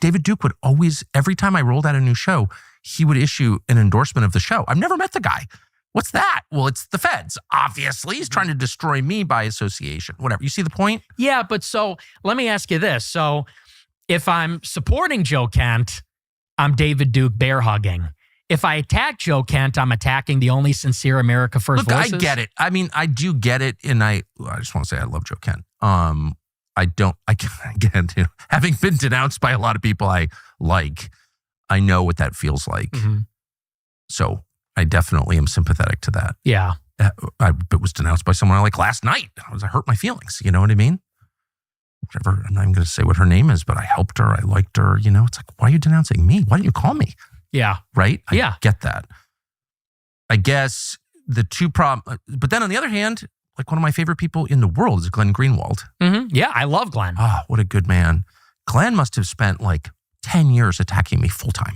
David Duke would always, every time I rolled out a new show, he would issue an endorsement of the show. I've never met the guy. What's that? Well, it's the feds. Obviously, he's trying to destroy me by association. Whatever. You see the point? Yeah, but so let me ask you this. So if I'm supporting Joe Kent, I'm David Duke bear hugging. If I attack Joe Kent, I'm attacking the only sincere America First voices. I get it. I mean, I do get it. And I just want to say I love Joe Kent. I get, having been denounced by a lot of people I like, I know what that feels like. Mm-hmm. So I definitely am sympathetic to that. Yeah. I was denounced by someone I like last night. I hurt my feelings. You know what I mean? Whatever. I'm not even going to say what her name is, but I helped her. I liked her. You know, it's like, why are you denouncing me? Why didn't you call me? Yeah. Right? I get that. I guess the two problems, but then on the other hand, like one of my favorite people in the world is Glenn Greenwald. Mm-hmm. Yeah, I love Glenn. Oh, what a good man. Glenn must have spent like 10 years attacking me full time.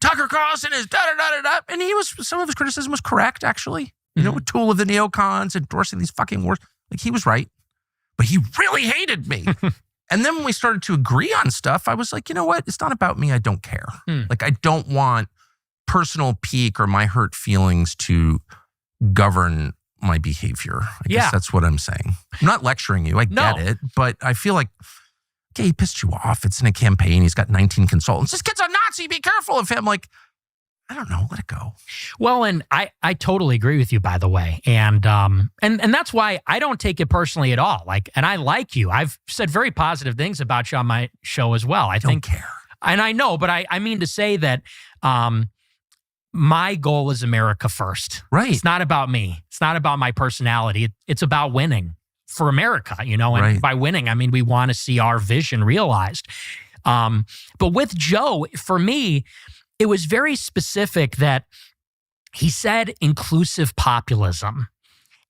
Tucker Carlson is da-da-da-da-da. And some of his criticism was correct, actually. You know, a tool of the neocons, endorsing these fucking wars. Like, he was right. But he really hated me. And then when we started to agree on stuff, I was like, you know what? It's not about me. I don't care. Like, I don't want personal pique or my hurt feelings to govern my behavior. I guess that's what I'm saying. I'm not lecturing you. I get it. But I feel like, okay, he pissed you off. It's in a campaign. He's got 19 consultants. This kid's a Nazi. Be careful of him. Like, I don't know. Let it go. Well, and I totally agree with you, by the way. And that's why I don't take it personally at all. Like, and I like you. I've said very positive things about you on my show as well. I don't care. And I know, but I mean to say that my goal is America first. Right. It's not about me. It's not about my personality. It's about winning for America, you know, and by winning, I mean, we want to see our vision realized. But with Joe, for me, it was very specific that he said inclusive populism.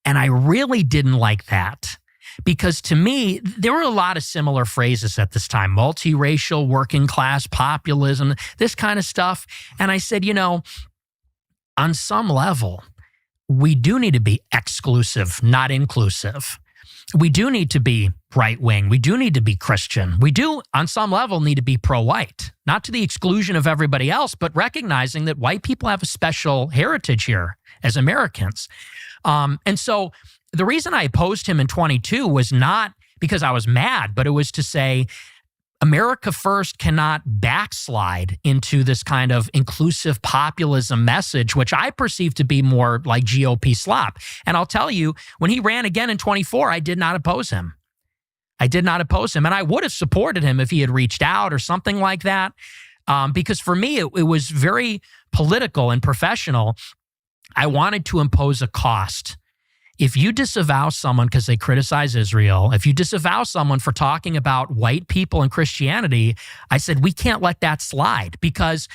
And I really didn't like that because to me, there were a lot of similar phrases at this time, multiracial, working class, populism, this kind of stuff. And I said, you know, on some level, we do need to be exclusive, not inclusive. We do need to be right-wing. We do need to be Christian. We do, on some level, need to be pro-white, not to the exclusion of everybody else, but recognizing that white people have a special heritage here as Americans. And so the reason I opposed him in 22 was not because I was mad, but it was to say, America First cannot backslide into this kind of inclusive populism message, which I perceive to be more like GOP slop. And I'll tell you, when he ran again in 24, I did not oppose him. I did not oppose him. And I would have supported him if he had reached out or something like that. Because for me, it was very political and professional. I wanted to impose a cost. If you disavow someone because they criticize Israel, if you disavow someone for talking about white people and Christianity, I said, we can't let that slide because,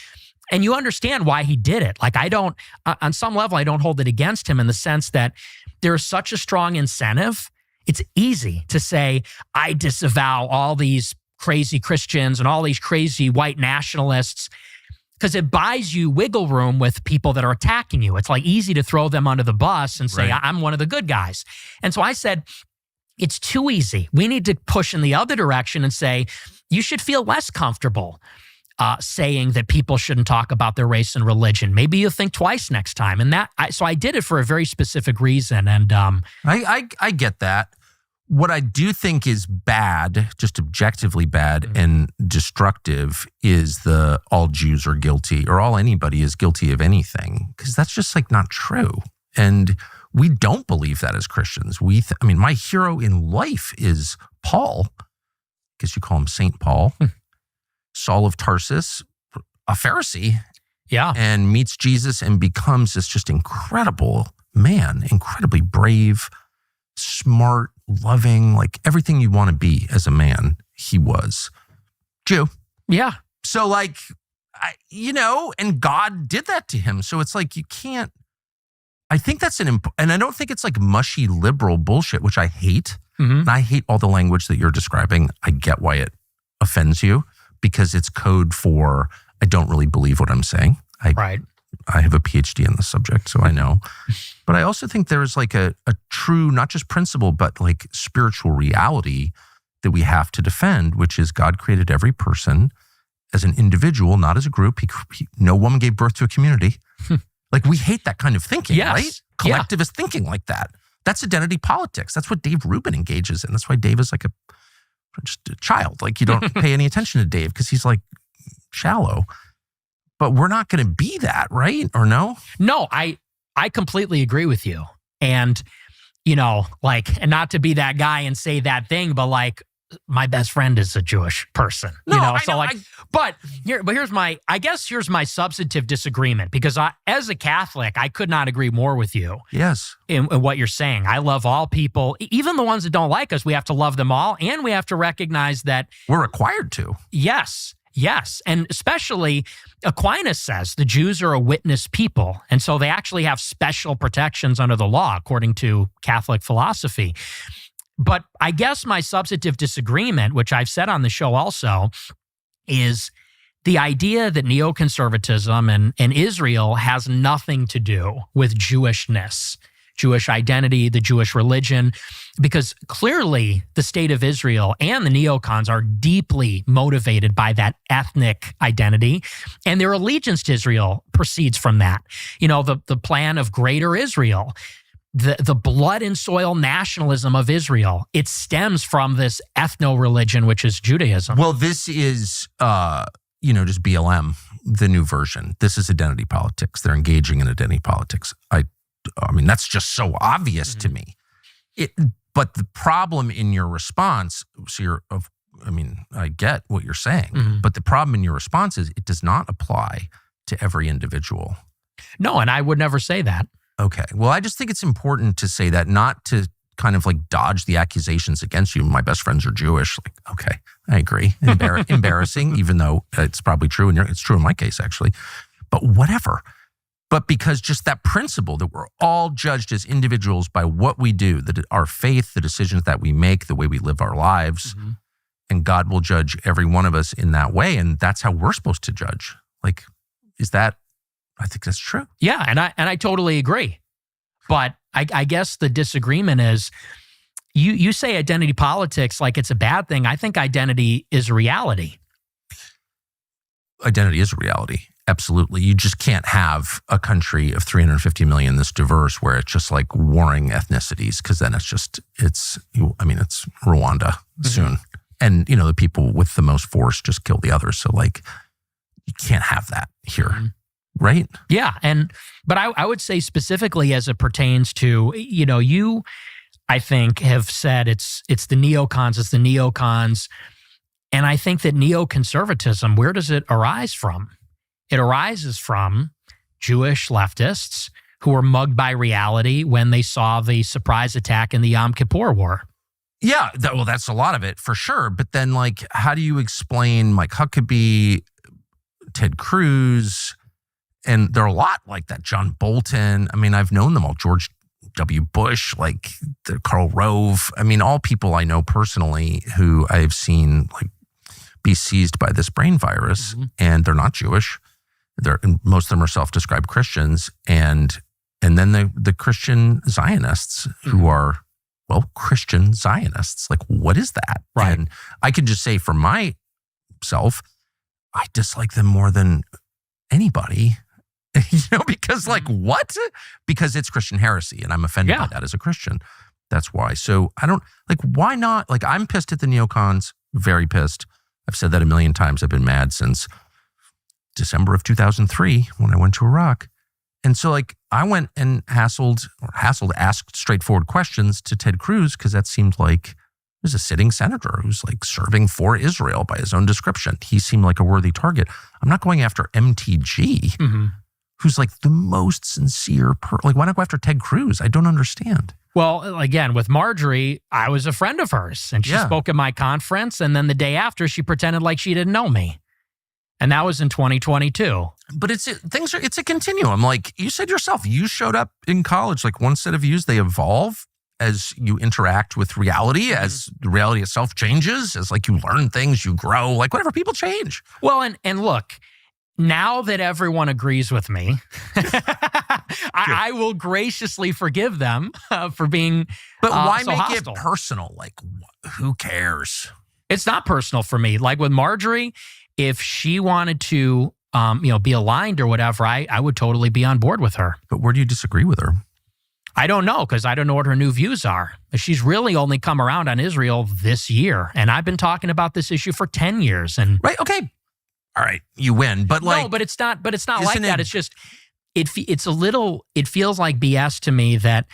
and you understand why he did it. Like on some level, I don't hold it against him in the sense that there's such a strong incentive. It's easy to say, I disavow all these crazy Christians and all these crazy white nationalists, because it buys you wiggle room with people that are attacking you. It's like easy to throw them under the bus and say, I'm one of the good guys. And so I said, it's too easy. We need to push in the other direction and say, you should feel less comfortable saying that people shouldn't talk about their race and religion. Maybe you'll think twice next time. And so I did it for a very specific reason. And I get that. What I do think is bad, just objectively bad and destructive, is the all Jews are guilty or all anybody is guilty of anything, because that's just like not true. And we don't believe that as Christians. I mean, my hero in life is Paul, because you call him Saint Paul, Saul of Tarsus, a Pharisee, and meets Jesus and becomes this just incredible man, incredibly brave, smart, loving, like everything you want to be as a man, he was. Jew. Yeah. So like, and God did that to him. So it's like, you can't, I think that's and I don't think it's like mushy liberal bullshit, which I hate. And I hate all the language that you're describing. I get why it offends you because it's code for, I don't really believe what I'm saying. I have a PhD in the subject, so I know. But I also think there's like a true, not just principle, but like spiritual reality that we have to defend, which is God created every person as an individual, not as a group. No woman gave birth to a community. Like, we hate that kind of thinking, right? Collectivist thinking like that. That's identity politics. That's what Dave Rubin engages in. That's why Dave is like just a child. Like, you don't pay any attention to Dave because he's like shallow. But we're not going to be that, right? Or no? No, I completely agree with you. And, you know, like, and not to be that guy and say that thing, but like, my best friend is a Jewish person, no, you know? I know, but here's my substantive disagreement, because as a Catholic, I could not agree more with you. Yes. In what you're saying. I love all people, even the ones that don't like us. We have to love them all. And we have to recognize that we're required to. Yes. And especially Aquinas says the Jews are a witness people. And so they actually have special protections under the law, according to Catholic philosophy. But I guess my substantive disagreement, which I've said on the show also, is the idea that neoconservatism and Israel has nothing to do with Jewishness, Jewish identity, the Jewish religion, because clearly the state of Israel and the neocons are deeply motivated by that ethnic identity, and their allegiance to Israel proceeds from that. You know, the plan of Greater Israel, the blood and soil nationalism of Israel, it stems from this ethno-religion, which is Judaism. Well, this is, just BLM, the new version. This is identity politics. They're engaging in identity politics. I mean, that's just so obvious to me. But the problem in your response, I get what you're saying, but the problem in your response is it does not apply to every individual. No, and I would never say that. Okay. Well, I just think it's important to say that, not to kind of like dodge the accusations against you. My best friends are Jewish. Like, okay, I agree. Embarrassing, even though it's probably true. And it's true in my case, actually. But whatever. But because just that principle that we're all judged as individuals by what we do, that our faith, the decisions that we make, the way we live our lives, and God will judge every one of us in that way. And that's how we're supposed to judge. Like, I think that's true. Yeah, and I totally agree. But I guess the disagreement is, you say identity politics like it's a bad thing. I think identity is a reality. Identity is a reality. Absolutely. You just can't have a country of 350 million this diverse where it's just like warring ethnicities, because then it's Rwanda soon. And, the people with the most force just kill the others. So like, you can't have that here. Right? Yeah. But I would say specifically as it pertains to, you, I think, have said it's the neocons. And I think that neoconservatism, where does it arise from? It arises from Jewish leftists who were mugged by reality when they saw the surprise attack in the Yom Kippur War. Yeah. That's a lot of it for sure. But then, like, how do you explain Mike Huckabee, Ted Cruz? And there are a lot like that. John Bolton. I mean, I've known them all. George W. Bush, like Karl Rove. I mean, all people I know personally who I've seen like be seized by this brain virus, and they're not Jewish. Most of them are self-described Christians, and then the Christian Zionists who are, well, Christian Zionists. Like, what is that? Right. And I can just say for myself, I dislike them more than anybody. Because like, what? Because it's Christian heresy, and I'm offended by that as a Christian. That's why. So I don't, like, why not? Like, I'm pissed at the neocons, very pissed. I've said that a million times. I've been mad since December of 2003 when I went to Iraq. And so, like, I went and asked straightforward questions to Ted Cruz, because that seemed like he was a sitting senator who's like serving for Israel by his own description. He seemed like a worthy target. I'm not going after MTG. Who's like the most sincere like, why not go after Ted Cruz? I don't understand. Well, again, with Marjorie, I was a friend of hers, and she spoke at my conference, and then the day after, she pretended like she didn't know me. And that was in 2022. But it's a continuum. Like you said yourself, you showed up in college, like one set of views, they evolve as you interact with reality, as the reality itself changes, as like you learn things, you grow, like whatever, people change. Well, and look, now that everyone agrees with me, I will graciously forgive them for being But why so make hostile. it personal? Like, who cares? It's not personal for me. Like with Marjorie, if she wanted to, be aligned or whatever, I would totally be on board with her. But where do you disagree with her? I don't know, because I don't know what her new views are. She's really only come around on Israel this year, and I've been talking about this issue for 10 years. And right, okay, all right, you win. But no, but it's not. But it's not like that. It's just it feels like BS to me that,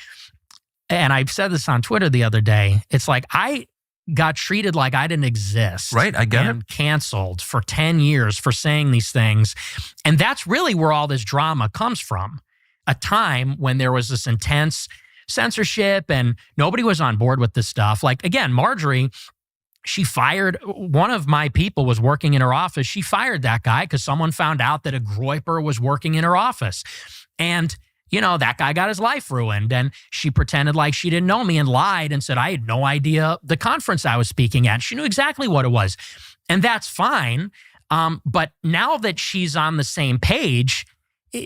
and I said this on Twitter the other day. It's like I got treated like I didn't exist. Right, I get it. Canceled for 10 years for saying these things, and that's really where all this drama comes from. A time when there was this intense censorship and nobody was on board with this stuff. Like, again, Marjorie, she fired, one of my people was working in her office. She fired that guy because someone found out that a Groyper was working in her office. And, that guy got his life ruined. And she pretended like she didn't know me and lied and said, I had no idea the conference I was speaking at. She knew exactly what it was. And that's fine. But now that she's on the same page,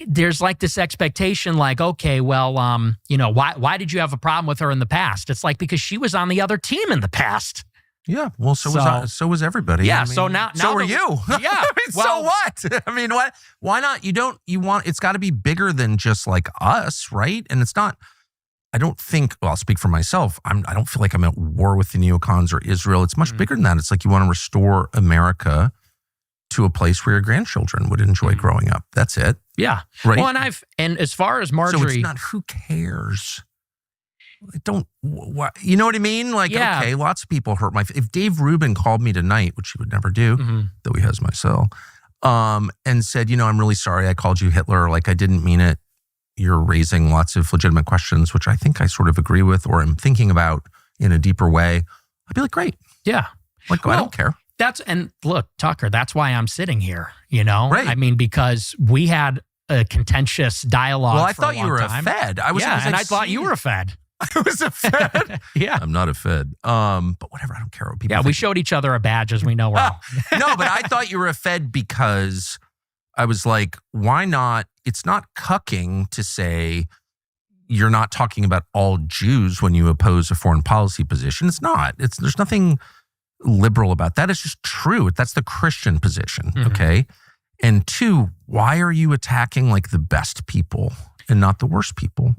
there's like this expectation like, okay, well, why did you have a problem with her in the past? It's like, because she was on the other team in the past. Yeah, well, so was everybody. Yeah, so now so were you. Yeah. So what? I mean, what? Why not? It's got to be bigger than just like us, right? And it's not, I don't think, well, I'll speak for myself. I don't feel like I'm at war with the neocons or Israel. It's much bigger than that. It's like you want to restore America to a place where your grandchildren would enjoy growing up. That's it. Yeah. Right. Well, and as far as Marjorie, so it's not who cares. You know what I mean? Like, yeah. Okay, lots of people hurt if Dave Rubin called me tonight, which he would never do, though he has my cell, and said, I'm really sorry I called you Hitler. Like, I didn't mean it. You're raising lots of legitimate questions, which I think I sort of agree with or am thinking about in a deeper way. I'd be like, great. Yeah. Like, I don't care. And look, Tucker, that's why I'm sitting here, Right. I mean, because we had a contentious dialogue. Well, I thought you were a Fed. I thought you were a Fed. I was a Fed. Yeah. I'm not a Fed. But whatever, I don't care what people think. We showed each other a badge as we know well. No, but I thought you were a Fed because I was like, why not? It's not cucking to say you're not talking about all Jews when you oppose a foreign policy position. It's not. There's nothing liberal about that. It's just true. That's the Christian position, okay? And two, why are you attacking like the best people and not the worst people?